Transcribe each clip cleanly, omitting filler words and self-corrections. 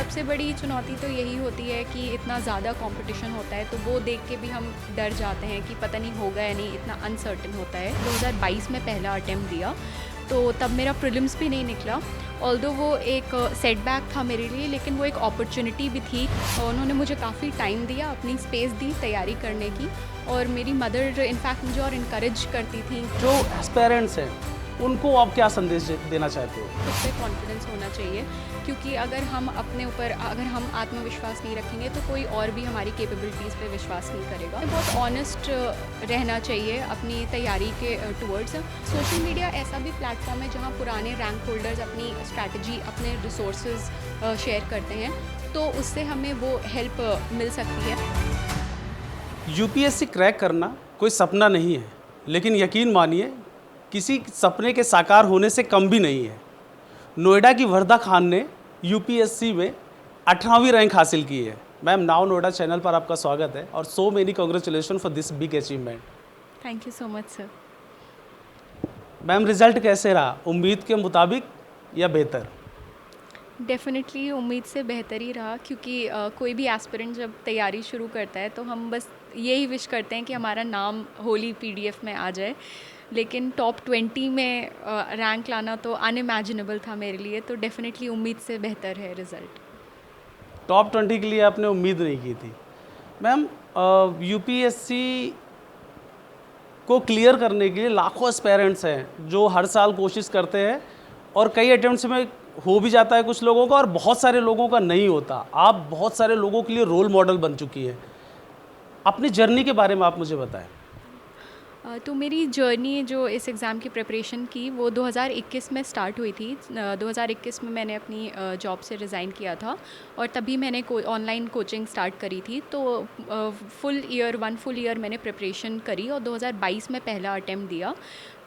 सबसे बड़ी चुनौती तो यही होती है कि इतना ज़्यादा कंपटीशन होता है, तो वो देख के भी हम डर जाते हैं कि पता नहीं होगा या नहीं, इतना अनसर्टेन होता है। 2022 में पहला अटेम्प्ट दिया, तो तब मेरा प्रीलिम्स भी नहीं निकला। ऑल्दो वो एक सेटबैक था मेरे लिए, लेकिन वो एक अपॉर्चुनिटी भी थी। और उन्होंने मुझे काफ़ी टाइम दिया, अपनी स्पेस दी तैयारी करने की, और मेरी मदर इनफैक्ट मुझे और इनकरेज करती थी। जो एस्पेरेंट्स हैं उनको आप क्या संदेश देना चाहते हो? खुद पे कॉन्फिडेंस होना चाहिए, क्योंकि अगर हम अपने ऊपर अगर हम आत्मविश्वास नहीं रखेंगे तो कोई और भी हमारी कैपेबिलिटीज़ पे विश्वास नहीं करेगा। बहुत ऑनेस्ट रहना चाहिए अपनी तैयारी के टूवर्ड्स। सोशल मीडिया ऐसा भी प्लेटफॉर्म है जहाँ पुराने रैंक होल्डर्स अपनी स्ट्रैटेजी, अपने रिसोर्सेज शेयर करते हैं, तो उससे हमें वो हेल्प मिल सकती है। यूपीएससी क्रैक करना कोई सपना नहीं है, लेकिन यकीन मानिए किसी सपने के साकार होने से कम भी नहीं है। नोएडा की वर्दा खान ने यूपीएससी में 18वीं रैंक हासिल की है। मैम, नाउ नोएडा चैनल पर आपका स्वागत है और so many congratulation for this big achievement. Thank you so much sir. Ma'am, result कैसे रहा? उम्मीद के मुताबिक या बेहतर? डेफ़िनेटली उम्मीद से बेहतर ही रहा, क्योंकि कोई भी एस्पिरेंट जब तैयारी शुरू करता है तो हम बस यही विश करते हैं कि हमारा नाम होली पीडीएफ में आ जाए। लेकिन टॉप 20 में रैंक लाना तो अनइमेजिनेबल था मेरे लिए, तो डेफ़िनेटली उम्मीद से बेहतर है रिज़ल्ट। टॉप 20 के लिए आपने उम्मीद नहीं की थी। मैम, यूपीएससी को क्लियर करने के लिए लाखों एस्पेरेंट्स हैं जो हर साल कोशिश करते हैं, और कई अटेम्प्ट्स में हो भी जाता है कुछ लोगों का और बहुत सारे लोगों का नहीं होता। आप बहुत सारे लोगों के लिए रोल मॉडल बन चुकी है। अपनी जर्नी के बारे में आप मुझे बताएं। तो मेरी जर्नी जो इस एग्ज़ाम की प्रिपरेशन की वो 2021 में स्टार्ट हुई थी। 2021 में मैंने अपनी जॉब से रिज़ाइन किया था, और तभी मैंने ऑनलाइन कोचिंग स्टार्ट करी थी। तो फुल ईयर मैंने प्रिपरेशन करी, और 2022 में पहला अटेम्प्ट दिया,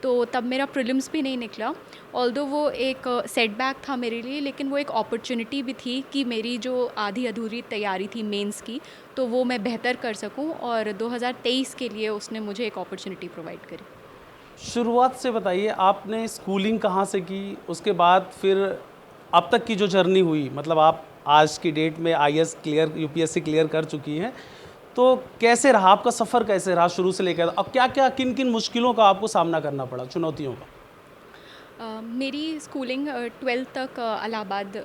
तो तब मेरा प्रीलिम्स भी नहीं निकला। ऑल्दो वो एक सेटबैक था मेरे लिए, लेकिन वो एक अपॉर्चुनिटी भी थी कि मेरी जो आधी अधूरी तैयारी थी मेंस की, तो वो मैं बेहतर कर सकूं, और 2023 के लिए उसने मुझे एक अपॉर्चुनिटी प्रोवाइड करी। शुरुआत से बताइए, आपने स्कूलिंग कहाँ से की, उसके बाद फिर अब तक की जो जर्नी हुई, मतलब आप आज की डेट में आईएएस क्लियर, यूपीएससी क्लियर कर चुकी हैं, तो कैसे रहा आपका सफ़र? कैसे रहा शुरू से लेकर अब? क्या क्या किन किन मुश्किलों का आपको सामना करना पड़ा, चुनौतियों का? मेरी स्कूलिंग 12th तक इलाहाबाद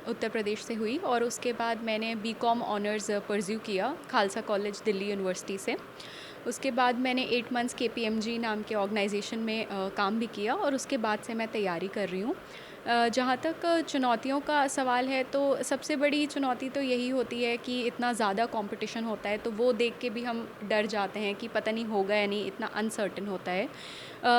उत्तर प्रदेश से हुई, और उसके बाद मैंने बीकॉम ऑनर्स परस्यू किया खालसा कॉलेज दिल्ली यूनिवर्सिटी से। उसके बाद मैंने 8 मंथ्स केपीएमजी नाम के ऑर्गेनाइजेशन में काम भी किया, और उसके बाद से मैं तैयारी कर रही हूँ। जहाँ तक चुनौतियों का सवाल है, तो सबसे बड़ी चुनौती तो यही होती है कि इतना ज़्यादा कंपटीशन होता है, तो वो देख के भी हम डर जाते हैं कि पता नहीं होगा या नहीं, इतना अनसर्टेन होता है।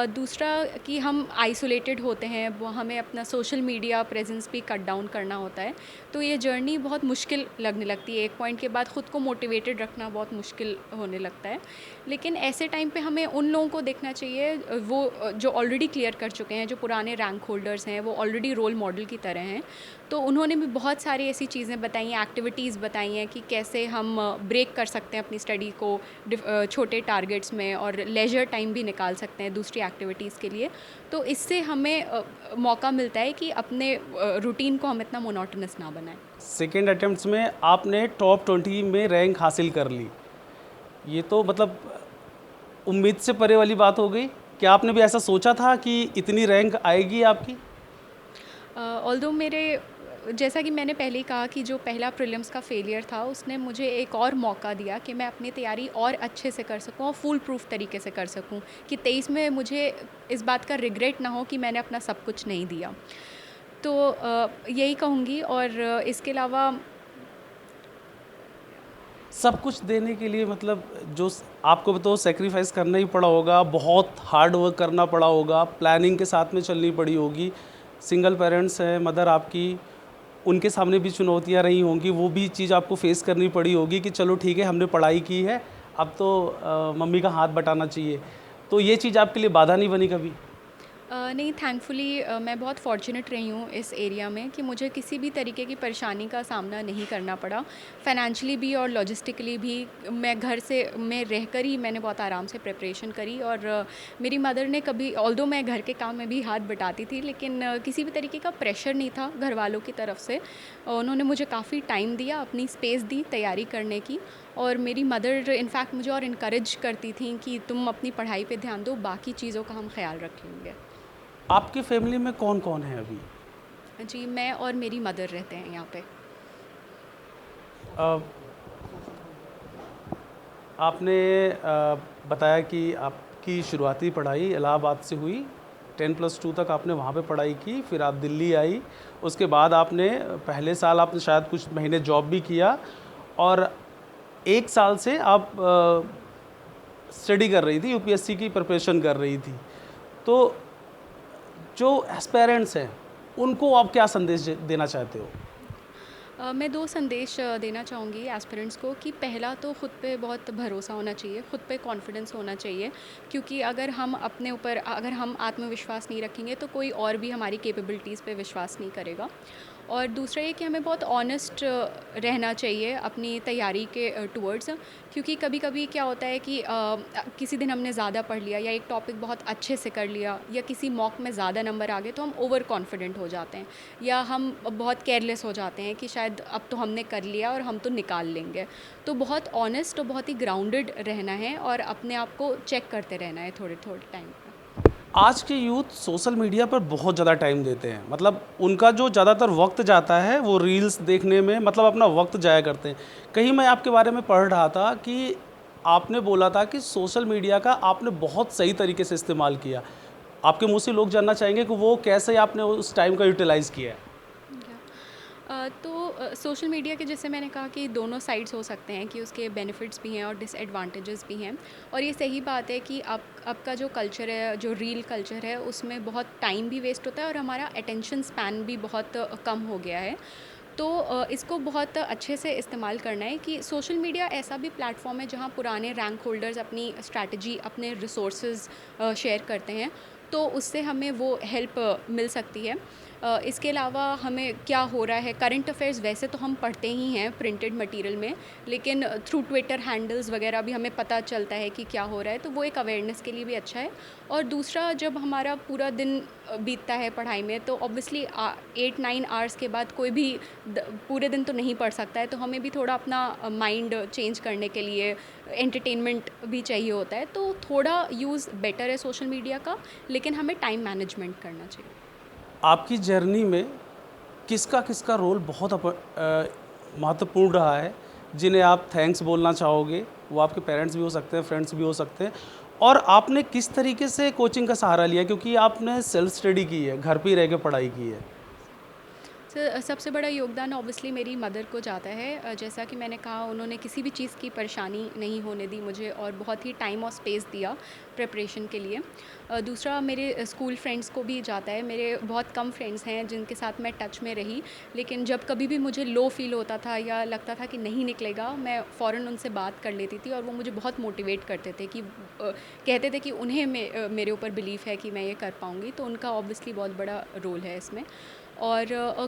दूसरा कि हम आइसोलेटेड होते हैं, वो हमें अपना सोशल मीडिया प्रेजेंस भी कट डाउन करना होता है, तो ये जर्नी बहुत मुश्किल लगने लगती है। एक पॉइंट के बाद ख़ुद को मोटिवेटेड रखना बहुत मुश्किल होने लगता है। लेकिन ऐसे टाइम पे हमें उन लोगों को देखना चाहिए वो जो ऑलरेडी क्लियर कर चुके हैं, जो पुराने रैंक होल्डर्स हैं, वो ऑलरेडी रोल मॉडल की तरह हैं। तो उन्होंने भी बहुत सारी ऐसी चीज़ें बताई हैं, एक्टिविटीज़ बताई हैं कि कैसे हम ब्रेक कर सकते हैं अपनी स्टडी को छोटे टारगेट्स में, और लेजर टाइम भी निकाल सकते हैं दूसरी एक्टिविटीज़ के लिए। तो इससे हमें मौका मिलता है कि अपने रूटीन को हम इतना मोनोटोनस ना बनाएं। सेकेंड अटेम्प्ट्स में आपने टॉप 20 में रैंक हासिल कर ली, ये तो मतलब उम्मीद से परे वाली बात हो गई। क्या आपने भी ऐसा सोचा था कि इतनी रैंक आएगी आपकी? ऑल्दो मेरे, जैसा कि मैंने पहले ही कहा कि जो पहला प्रीलिम्स का फेलियर था, उसने मुझे एक और मौका दिया कि मैं अपनी तैयारी और अच्छे से कर सकूं और फुल प्रूफ तरीके से कर सकूं, कि 23 में मुझे इस बात का रिग्रेट ना हो कि मैंने अपना सब कुछ नहीं दिया। तो यही कहूँगी, और इसके अलावा सब कुछ देने के लिए मतलब जो आपको तो सेक्रीफाइस करना ही पड़ा होगा, बहुत हार्ड वर्क करना पड़ा होगा, प्लानिंग के साथ में चलनी पड़ी होगी। सिंगल पेरेंट्स हैं मदर आपकी, उनके सामने भी चुनौतियां रही होंगी, वो भी चीज़ आपको फेस करनी पड़ी होगी कि चलो ठीक है, हमने पढ़ाई की है, अब तो मम्मी का हाथ बटाना चाहिए। तो ये चीज़ आपके लिए बाधा नहीं बनी कभी? नहीं, थैंकफुली मैं बहुत फॉर्च्यूनेट रही हूँ इस एरिया में कि मुझे किसी भी तरीके की परेशानी का सामना नहीं करना पड़ा। फ़ाइनेंशियली भी और लॉजिस्टिकली भी मैं घर से मैं रहकर ही मैंने बहुत आराम से प्रिपरेशन करी। और मेरी मदर ने कभी, ऑल्दो मैं घर के काम में भी हाथ बटाती थी, लेकिन किसी भी तरीके का प्रेशर नहीं था घर वालों की तरफ से। उन्होंने मुझे काफ़ी टाइम दिया, अपनी स्पेस दी तैयारी करने की। और मेरी मदर इनफैक्ट मुझे और इनकरेज करती थी कि तुम अपनी पढ़ाई पे ध्यान दो, बाकी चीज़ों का हम ख़्याल रखेंगे। आपकी फैमिली में कौन कौन है अभी? जी, मैं और मेरी मदर रहते हैं यहाँ पे। अ, आपने बताया कि आपकी शुरुआती पढ़ाई इलाहाबाद से हुई, 10+2 तक आपने वहाँ पे पढ़ाई की, फिर आप दिल्ली आई। उसके बाद आपने पहले साल आपने शायद कुछ महीने जॉब भी किया, और 1 साल से आप स्टडी कर रही थी, यूपीएससी की प्रिपरेशन कर रही थी। तो जो एस्पायरेंट्स हैं, उनको आप क्या संदेश देना चाहते हो? मैं 2 संदेश देना चाहूँगी एस्पिरेंट्स को कि पहला तो खुद पे बहुत भरोसा होना चाहिए, खुद पे कॉन्फिडेंस होना चाहिए, क्योंकि अगर हम आत्मविश्वास नहीं रखेंगे तो कोई और भी हमारी कैपेबिलिटीज़ पे विश्वास नहीं करेगा। और दूसरा ये कि हमें बहुत ऑनेस्ट रहना चाहिए अपनी तैयारी के टुवर्ड्स, क्योंकि कभी-कभी क्या होता है कि किसी दिन हमने ज़्यादा पढ़ लिया या एक टॉपिक बहुत अच्छे से कर लिया या किसी मॉक में ज़्यादा नंबर आ गए तो हम ओवर कॉन्फिडेंट हो जाते हैं, या हम बहुत केयरलेस हो जाते हैं कि शायद अब तो हमने कर लिया और हम तो निकाल लेंगे। तो बहुत ऑनेस्ट और बहुत ही ग्राउंडेड रहना है और अपने आप को चेक करते रहना है थोड़े-थोड़े टाइम पे। आज के यूथ सोशल मीडिया पर बहुत ज़्यादा टाइम देते हैं, मतलब उनका जो ज़्यादातर वक्त जाता है वो रील्स देखने में, मतलब अपना वक्त जाया करते हैं। कहीं मैं आपके बारे में पढ़ रहा था कि आपने बोला था कि सोशल मीडिया का आपने बहुत सही तरीके से इस्तेमाल किया। आपके मुँह से लोग जानना चाहेंगे कि वो कैसे आपने उस टाइम का यूटिलाइज़ किया है? तो सोशल मीडिया के, जैसे मैंने कहा कि दोनों साइड्स हो सकते हैं कि उसके बेनिफिट्स भी हैं और डिसएडवांटेजेस भी हैं। और ये सही बात है कि अब का जो कल्चर है, जो रील कल्चर है, उसमें बहुत टाइम भी वेस्ट होता है और हमारा अटेंशन स्पैन भी बहुत कम हो गया है। तो इसको बहुत अच्छे से इस्तेमाल करना है कि सोशल मीडिया ऐसा भी प्लेटफॉर्म है जहाँ पुराने रैंक होल्डर्स अपनी स्ट्रैटेजी, अपने रिसोर्सेज शेयर करते हैं, तो उससे हमें वो हेल्प मिल सकती है। इसके अलावा हमें क्या हो रहा है, करंट अफेयर्स वैसे तो हम पढ़ते ही हैं प्रिंटेड मटेरियल में, लेकिन थ्रू ट्विटर हैंडल्स वगैरह भी हमें पता चलता है कि क्या हो रहा है, तो वो एक अवेयरनेस के लिए भी अच्छा है। और दूसरा, जब हमारा पूरा दिन बीतता है पढ़ाई में, तो ऑब्वियसली 8-9 आवर्स के बाद कोई भी पूरे दिन तो नहीं पढ़ सकता है, तो हमें भी थोड़ा अपना माइंड चेंज करने के लिए एंटरटेनमेंट भी चाहिए होता है। तो थोड़ा यूज़ बेटर है सोशल मीडिया का, लेकिन हमें टाइम मैनेजमेंट करना चाहिए। आपकी जर्नी में किसका किसका रोल बहुत महत्वपूर्ण रहा है, जिन्हें आप थैंक्स बोलना चाहोगे? वो आपके पेरेंट्स भी हो सकते हैं, फ्रेंड्स भी हो सकते हैं। और आपने किस तरीके से कोचिंग का सहारा लिया, क्योंकि आपने सेल्फ स्टडी की है, घर पे ही रह के पढ़ाई की है? सबसे बड़ा योगदान ऑब्वियसली मेरी मदर को जाता है। जैसा कि मैंने कहा, उन्होंने किसी भी चीज़ की परेशानी नहीं होने दी मुझे और बहुत ही टाइम और स्पेस दिया प्रिपरेशन के लिए। दूसरा, मेरे स्कूल फ्रेंड्स को भी जाता है। मेरे बहुत कम फ्रेंड्स हैं जिनके साथ मैं टच में रही, लेकिन जब कभी भी मुझे लो फील होता था या लगता था कि नहीं निकलेगा, मैं फ़ौरन उनसे बात कर लेती थी और वो मुझे बहुत मोटिवेट करते थे कि कहते थे कि उन्हें मेरे ऊपर बिलीफ है कि मैं ये कर पाऊँगी, तो उनका ऑब्वियसली बहुत बड़ा रोल है इसमें। और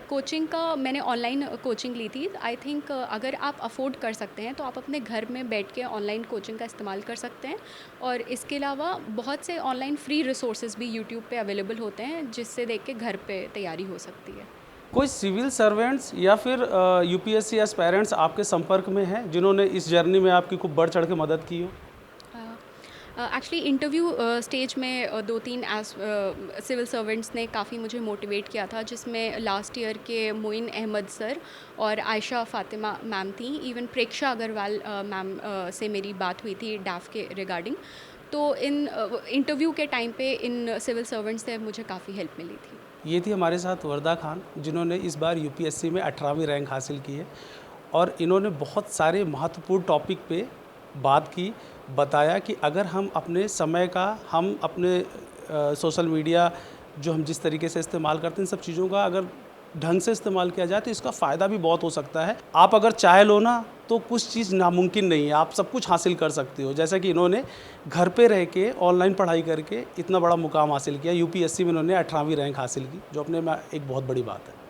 कोचिंग का, मैंने ऑनलाइन कोचिंग ली थी। आई थिंक अगर आप अफोर्ड कर सकते हैं तो आप अपने घर में बैठ के ऑनलाइन कोचिंग का इस्तेमाल कर सकते हैं। और इसके अलावा बहुत से ऑनलाइन फ्री रिसोर्सेज भी यूट्यूब पे अवेलेबल होते हैं, जिससे देख के घर पे तैयारी हो सकती है। कोई सिविल सर्वेंट्स या फिर यूपीएससी एस्पायरेंट्स आपके संपर्क में हैं जिन्होंने इस जर्नी में आपकी खूब बढ़ चढ़ के मदद की हो? एक्चुअली इंटरव्यू स्टेज में 2-3 सिविल सर्वेंट्स ने काफ़ी मुझे मोटिवेट किया था, जिसमें लास्ट ईयर के मोइन अहमद सर और आयशा फ़ातिमा मैम थी। इवन प्रेक्षा अग्रवाल मैम से मेरी बात हुई थी डैफ के रिगार्डिंग। तो इन इंटरव्यू के टाइम पे इन सिविल सर्वेंट्स से मुझे काफ़ी हेल्प मिली थी। ये थी हमारे साथ वर्दा खान, जिन्होंने इस बार यूपीएससी में 18वीं रैंक हासिल की है, और इन्होंने बहुत सारे महत्वपूर्ण टॉपिक पे बात की, बताया कि अगर हम अपने समय का, हम अपने सोशल मीडिया जो हम जिस तरीके से इस्तेमाल करते हैं, इन सब चीज़ों का अगर ढंग से इस्तेमाल किया जाए तो इसका फ़ायदा भी बहुत हो सकता है। आप अगर चाह लो ना तो कुछ चीज़ नामुमकिन नहीं है, आप सब कुछ हासिल कर सकते हो। जैसा कि इन्होंने घर पे रह के ऑनलाइन पढ़ाई करके इतना बड़ा मुकाम हासिल किया। यूपीएससी में इन्होंने 18वीं रैंक हासिल की, जो अपने में एक बहुत बड़ी बात है।